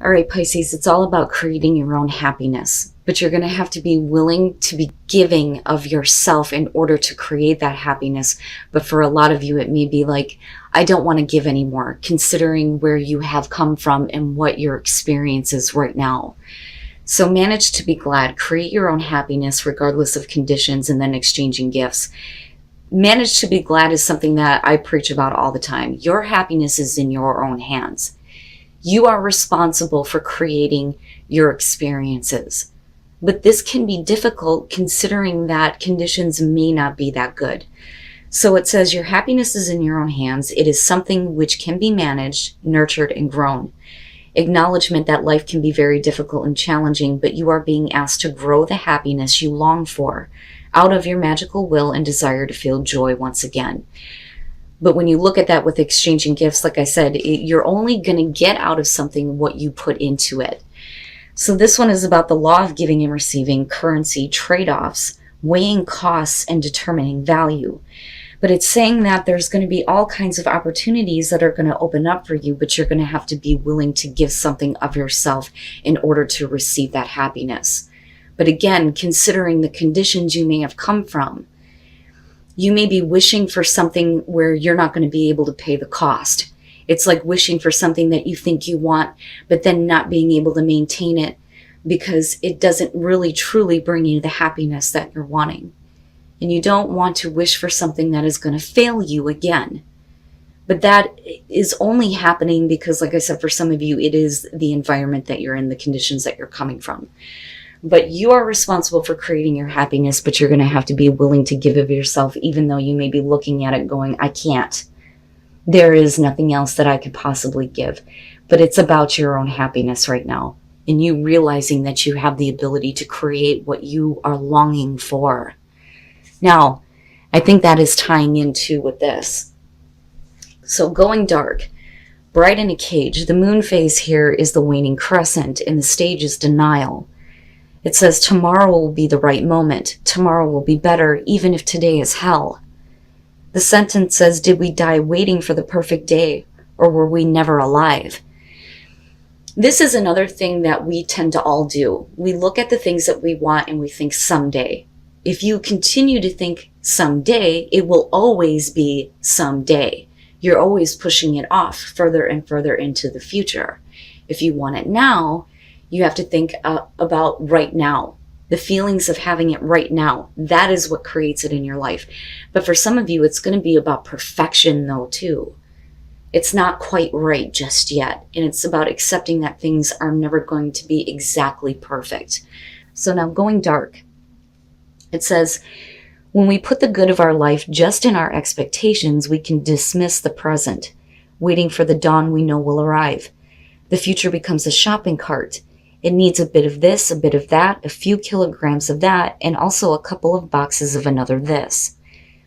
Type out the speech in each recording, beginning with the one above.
All right, Pisces, it's all about creating your own happiness, but you're going to have to be willing to be giving of yourself in order to create that happiness. But for a lot of you, it may be like, I don't want to give anymore, considering where you have come from and what your experience is right now. So manage to be glad, create your own happiness regardless of conditions, and then exchanging gifts. Manage to be glad is something that I preach about all the time. Your happiness is in your own hands. You are responsible for creating your experiences. But this can be difficult considering that conditions may not be that good. So it says your happiness is in your own hands. It is something which can be managed, nurtured, and grown. Acknowledgement that life can be very difficult and challenging, but you are being asked to grow the happiness you long for out of your magical will and desire to feel joy once again. But when you look at that with exchanging gifts, like I said, you're only going to get out of something what you put into it. So this one is about the law of giving and receiving, currency, trade-offs, weighing costs, and determining value. But it's saying that there's going to be all kinds of opportunities that are going to open up for you, but you're going to have to be willing to give something of yourself in order to receive that happiness. But again, considering the conditions you may have come from, you may be wishing for something where you're not going to be able to pay the cost. It's like wishing for something that you think you want, but then not being able to maintain it because it doesn't really truly bring you the happiness that you're wanting. And you don't want to wish for something that is going to fail you again. But that is only happening because, like I said, for some of you, it is the environment that you're in, the conditions that you're coming from. But you are responsible for creating your happiness, but you're going to have to be willing to give of yourself, even though you may be looking at it going, I can't. There is nothing else that I could possibly give. But it's about your own happiness right now, and you realizing that you have the ability to create what you are longing for. Now, I think that is tying into with this. So going dark, bright in a cage, the moon phase here is the waning crescent, and the stage is denial. It says tomorrow will be the right moment. Tomorrow will be better, even if today is hell. The sentence says, did we die waiting for the perfect day, or were we never alive? This is another thing that we tend to all do. We look at the things that we want and we think someday. If you continue to think someday, it will always be someday. You're always pushing it off further and further into the future. If you want it now, you have to think about right now, the feelings of having it right now. That is what creates it in your life. But for some of you, it's going to be about perfection though, too. It's not quite right just yet. And it's about accepting that things are never going to be exactly perfect. So now going dark, it says, when we put the good of our life just in our expectations, we can dismiss the present, waiting for the dawn we know will arrive. The future becomes a shopping cart. It needs a bit of this, a bit of that, a few kilograms of that, and also a couple of boxes of another this.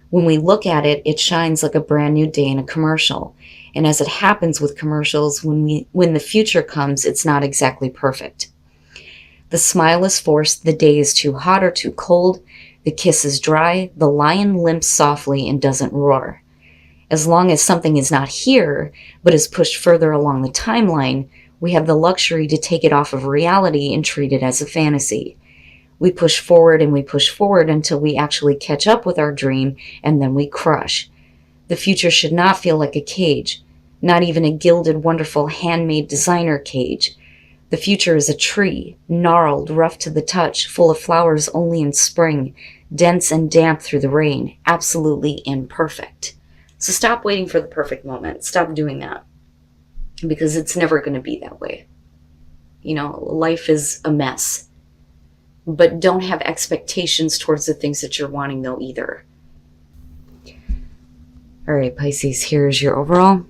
When we look at it, it shines like a brand new day in a commercial. And as it happens with commercials, when the future comes, it's not exactly perfect. The smile is forced, the day is too hot or too cold, the kiss is dry, the lion limps softly and doesn't roar. As long as something is not here, but is pushed further along the timeline, we have the luxury to take it off of reality and treat it as a fantasy. We push forward and we push forward until we actually catch up with our dream, and then we crush. The future should not feel like a cage, not even a gilded, wonderful, handmade designer cage. The future is a tree, gnarled, rough to the touch, full of flowers only in spring, dense and damp through the rain, absolutely imperfect. So stop waiting for the perfect moment. Stop doing that. Because it's never going to be that way. You know, life is a mess. But don't have expectations towards the things that you're wanting though either. All right, Pisces, here's your overall.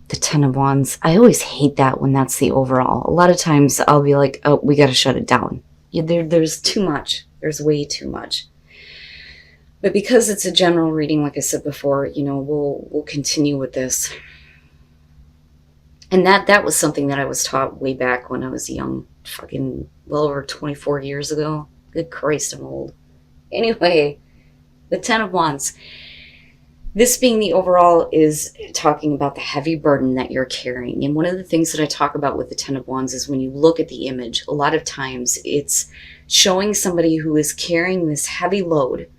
The 10 of Wands. I always hate that when that's the overall. A lot of times I'll be like, oh, we got to shut it down. Yeah, there's too much. There's way too much. But because it's a general reading, like I said before, you know, we'll continue with this. And that was something that I was taught way back when I was young, fucking well over 24 years ago. Good Christ, I'm old. Anyway, the 10 of Wands. This being the overall is talking about the heavy burden that you're carrying. And one of the things that I talk about with the Ten of Wands is when you look at the image, a lot of times it's showing somebody who is carrying this heavy load,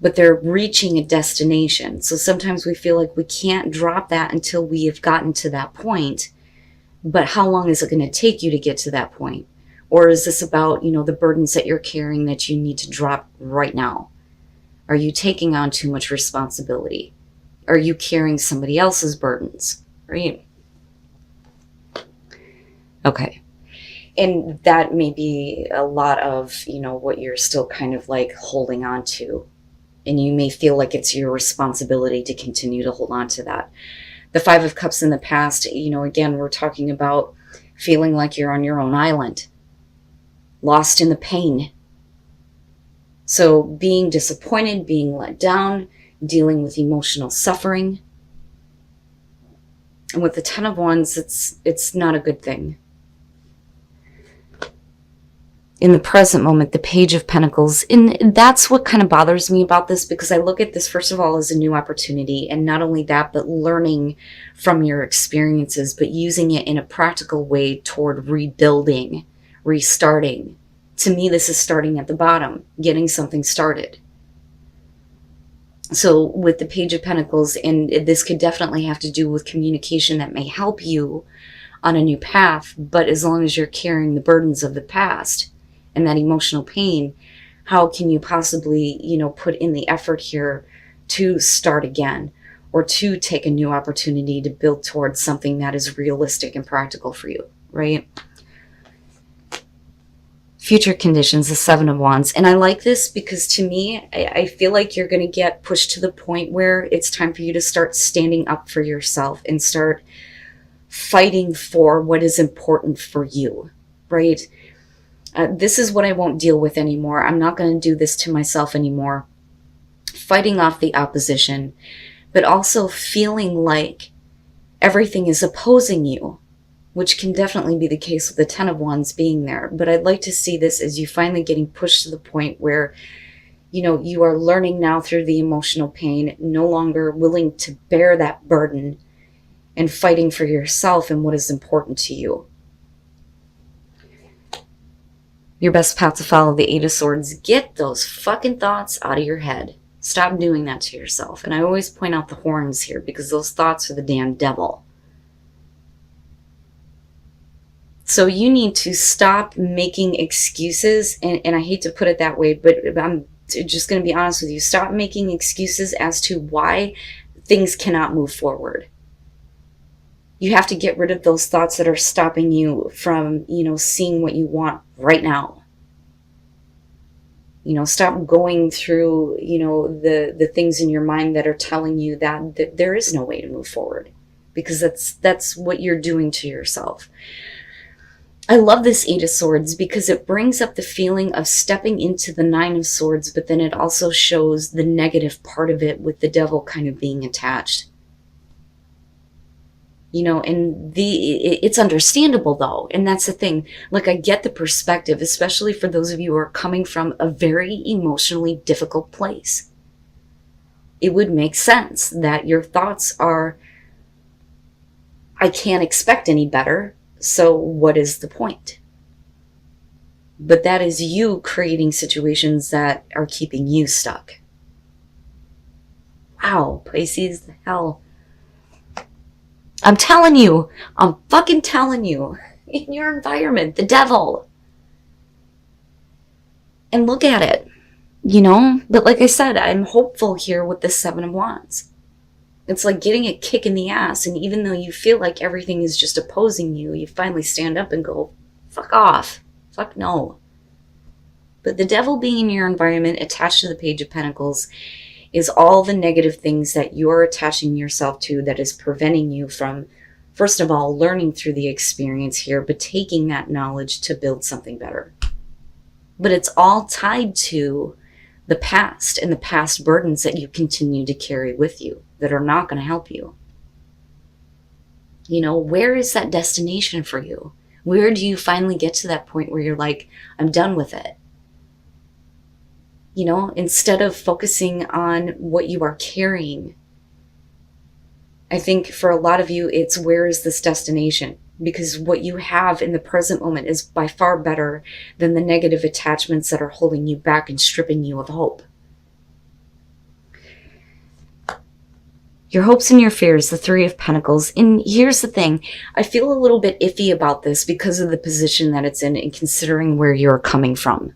but they're reaching a destination. So sometimes we feel like we can't drop that until we have gotten to that point. But how long is it going to take you to get to that point? Or is this about, the burdens that you're carrying that you need to drop right now? Are you taking on too much responsibility? Are you carrying somebody else's burdens? Right? Okay. And that may be a lot of, what you're still kind of like holding on to. And you may feel like it's your responsibility to continue to hold on to that. The Five of Cups in the past, again, we're talking about feeling like you're on your own island, lost in the pain. So being disappointed, being let down, dealing with emotional suffering. And with the Ten of Wands, it's not a good thing. In the present moment, the Page of Pentacles, and that's what kind of bothers me about this, because I look at this, first of all, as a new opportunity, and not only that, but learning from your experiences, but using it in a practical way toward rebuilding, restarting. To me, this is starting at the bottom, getting something started. So with the Page of Pentacles, and this could definitely have to do with communication that may help you on a new path, but as long as you're carrying the burdens of the past and that emotional pain, how can you possibly, put in the effort here to start again, or to take a new opportunity to build towards something that is realistic and practical for you, right? Future conditions, the Seven of Wands. And I like this because to me, I feel like you're going to get pushed to the point where it's time for you to start standing up for yourself and start fighting for what is important for you, right? This is what I won't deal with anymore. I'm not going to do this to myself anymore. Fighting off the opposition, but also feeling like everything is opposing you, which can definitely be the case with the Ten of Wands being there. But I'd like to see this as you finally getting pushed to the point where, you are learning now through the emotional pain, no longer willing to bear that burden and fighting for yourself and what is important to you. Your best path to follow, the Eight of Swords. Get those fucking thoughts out of your head. Stop doing that to yourself. And I always point out the horns here because those thoughts are the damn devil. So you need to stop making excuses. And I hate to put it that way, but I'm just going to be honest with you. Stop making excuses as to why things cannot move forward. You have to get rid of those thoughts that are stopping you from, seeing what you want right now. Stop going through, the things in your mind that are telling you that there is no way to move forward, because that's what you're doing to yourself. I love this Eight of Swords because it brings up the feeling of stepping into the Nine of Swords, but then it also shows the negative part of it with the devil kind of being attached. And it's understandable though. And that's the thing. Like, I get the perspective, especially for those of you who are coming from a very emotionally difficult place. It would make sense that your thoughts are, I can't expect any better. So what is the point? But that is you creating situations that are keeping you stuck. Wow, Pisces, the hell. I'm telling you, I'm fucking telling you, in your environment, the devil. And look at it, But like I said, I'm hopeful here with the Seven of Wands. It's like getting a kick in the ass, and even though you feel like everything is just opposing you, you finally stand up and go, fuck off, fuck no. But the devil being in your environment, attached to the Page of Pentacles, is all the negative things that you're attaching yourself to that is preventing you from, first of all, learning through the experience here, but taking that knowledge to build something better. But it's all tied to the past and the past burdens that you continue to carry with you that are not going to help you. Where is that destination for you? Where do you finally get to that point where you're like, I'm done with it? Instead of focusing on what you are carrying I think for a lot of you, it's where is this destination? Because what you have in the present moment is by far better than the negative attachments that are holding you back and stripping you of hope. Your hopes and your fears, the Three of Pentacles. And here's the thing, I feel a little bit iffy about this because of the position that it's in and considering where you're coming from.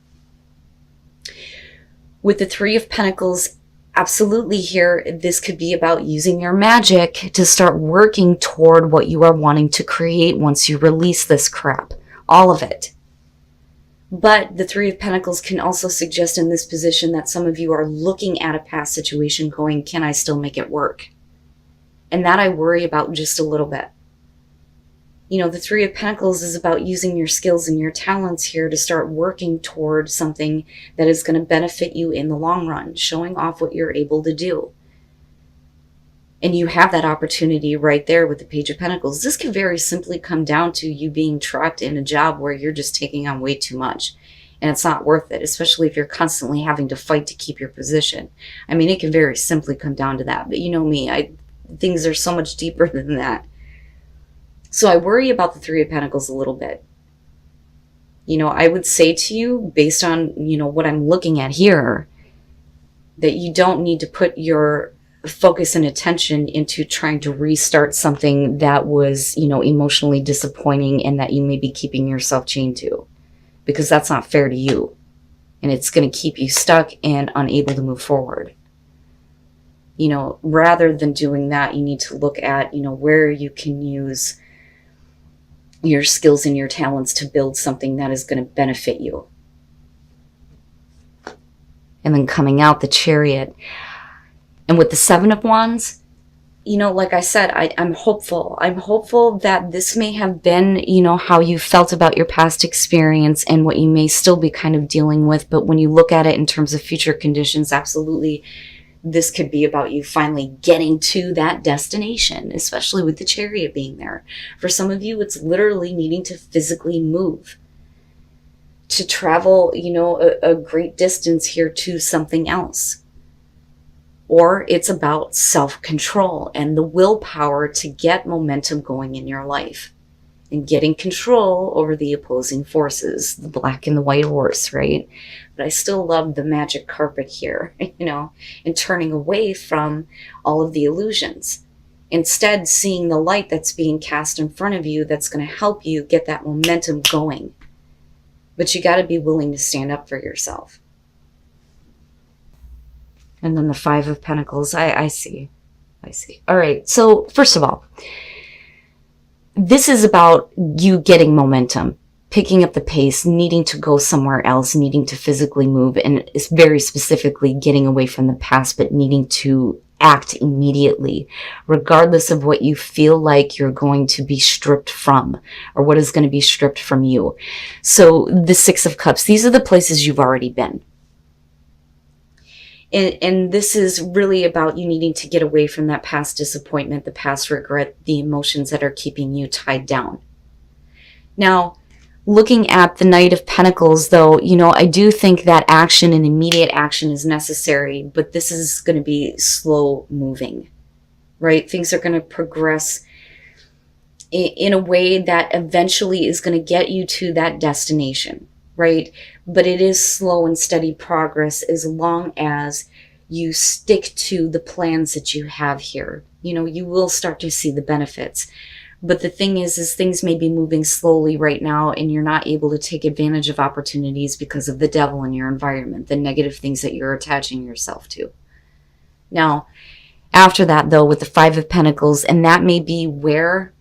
With the Three of Pentacles, absolutely here, this could be about using your magic to start working toward what you are wanting to create once you release this crap. All of it. But the Three of Pentacles can also suggest in this position that some of you are looking at a past situation going, can I still make it work? And that I worry about just a little bit. You know, the Three of Pentacles is about using your skills and your talents here to start working toward something that is going to benefit you in the long run, showing off what you're able to do. And you have that opportunity right there with the Page of Pentacles. This could very simply come down to you being trapped in a job where you're just taking on way too much. And it's not worth it, especially if you're constantly having to fight to keep your position. I mean, it can very simply come down to that. But you know me, things are so much deeper than that. So I worry about the Three of Pentacles a little bit. You know, I would say to you, based on, you know, what I'm looking at here, that you don't need to put your focus and attention into trying to restart something that was, you know, emotionally disappointing and that you may be keeping yourself chained to. Because that's not fair to you. And it's going to keep you stuck and unable to move forward. You know, rather than doing that, you need to look at, you know, where you can use your skills and your talents to build something that is going to benefit you. And then coming out, the Chariot. And with the Seven of Wands, you know, like I said, I'm hopeful. I'm hopeful that this may have been, you know, how you felt about your past experience and what you may still be kind of dealing with. But when you look at it in terms of future conditions, absolutely, this could be about you finally getting to that destination, especially with the Chariot being there. For some of you, it's literally needing to physically move, to travel, you know, a great distance here to something else. Or it's about self-control and the willpower to get momentum going in your life and getting control over the opposing forces, the black and the white horse, right? But I still love the magic carpet here, you know, and turning away from all of the illusions. Instead, seeing the light that's being cast in front of you that's going to help you get that momentum going. But you got to be willing to stand up for yourself. And then the Five of Pentacles, I see. All right, so first of all, this is about you getting momentum, picking up the pace, needing to go somewhere else, needing to physically move, and it's very specifically getting away from the past, but needing to act immediately, regardless of what you feel like you're going to be stripped from or what is going to be stripped from you. So the Six of Cups, these are the places you've already been. And this is really about you needing to get away from that past disappointment, the past regret, the emotions that are keeping you tied down. Now, looking at the Knight of Pentacles, though, you know, I do think that action and immediate action is necessary, but this is going to be slow moving, right? Things are going to progress in a way that eventually is going to get you to that destination, right? But it is slow and steady progress as long as you stick to the plans that you have here. You know, you will start to see the benefits. But the thing is things may be moving slowly right now and you're not able to take advantage of opportunities because of the devil in your environment, the negative things that you're attaching yourself to. Now, after that, though, with the Five of Pentacles, and that may be where,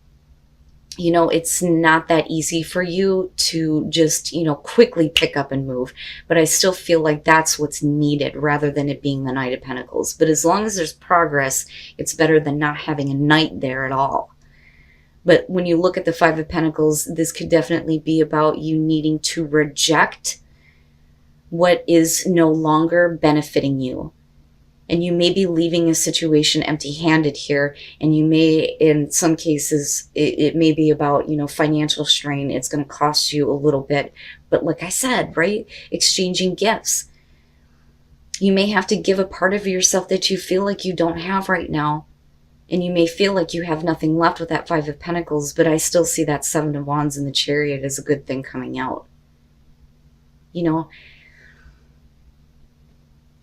you know, it's not that easy for you to just, you know, quickly pick up and move. But I still feel like that's what's needed rather than it being the Knight of Pentacles. But as long as there's progress, it's better than not having a knight there at all. But when you look at the Five of Pentacles, this could definitely be about you needing to reject what is no longer benefiting you. And you may be leaving a situation empty-handed here, and you may, in some cases, it may be about, you know, financial strain. It's going to cost you a little bit. But like I said, right, exchanging gifts. You may have to give a part of yourself that you feel like you don't have right now And you may feel like you have nothing left with that Five of Pentacles, but I still see that Seven of Wands and the Chariot as a good thing coming out. You know,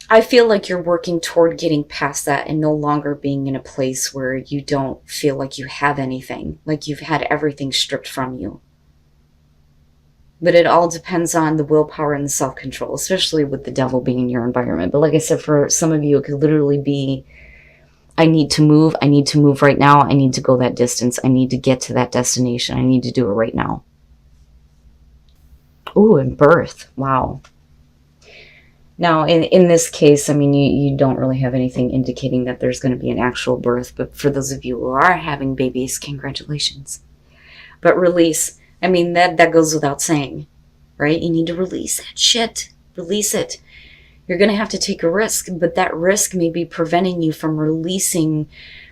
I feel like you're working toward getting past that and no longer being in a place where you don't feel like you have anything, like you've had everything stripped from you. But it all depends on the willpower and the self-control, especially with the Devil being in your environment. But like I said, for some of you, it could literally be, I need to move. I need to move right now. I need to go that distance. I need to get to that destination. I need to do it right now. Oh, and birth. Wow. Now, in this case, I mean, you don't really have anything indicating that there's going to be an actual birth. But for those of you who are having babies, congratulations. But release. I mean, that goes without saying, right? You need to release that shit. Release it. You're going to have to take a risk, but that risk may be preventing you from releasing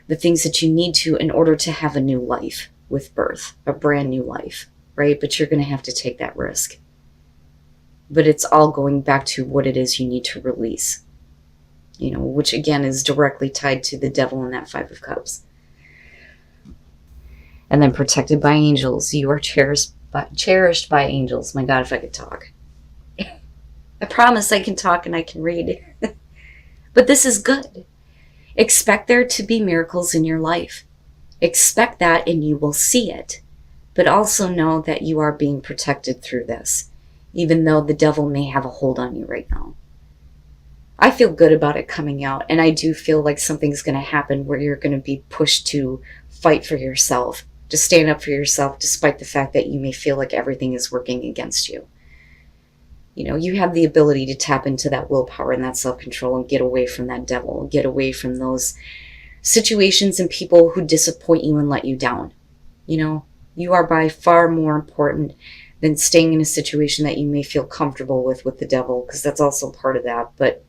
the things that you need to in order to have a new life with birth, a brand new life, right? But you're going to have to take that risk. But it's all going back to what it is you need to release, you know, which again is directly tied to the Devil and that Five of Cups. And then protected by angels. You are cherished by angels. My God, if I could talk. I promise I can talk and I can read. But this is good. Expect there to be miracles in your life. Expect that and you will see it. But also know that you are being protected through this, even though the Devil may have a hold on you right now. I feel good about it coming out, and I do feel like something's going to happen where you're going to be pushed to fight for yourself, to stand up for yourself, despite the fact that you may feel like everything is working against you. You know, you have the ability to tap into that willpower and that self-control and get away from that Devil, get away from those situations and people who disappoint you and let you down. You know, you are by far more important than staying in a situation that you may feel comfortable with the Devil, because that's also part of that. But,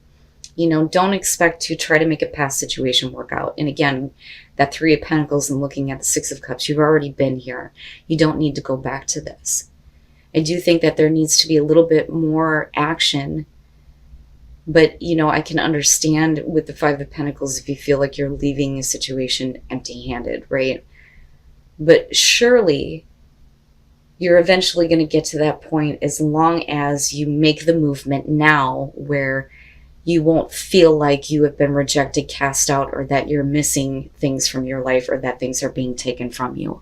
you know, don't expect to try to make a past situation work out. And again, that Three of Pentacles and looking at the Six of Cups, you've already been here. You don't need to go back to this. I do think that there needs to be a little bit more action. But, you know, I can understand with the Five of Pentacles if you feel like you're leaving a situation empty-handed, right? But surely you're eventually going to get to that point as long as you make the movement now where you won't feel like you have been rejected, cast out, or that you're missing things from your life or that things are being taken from you.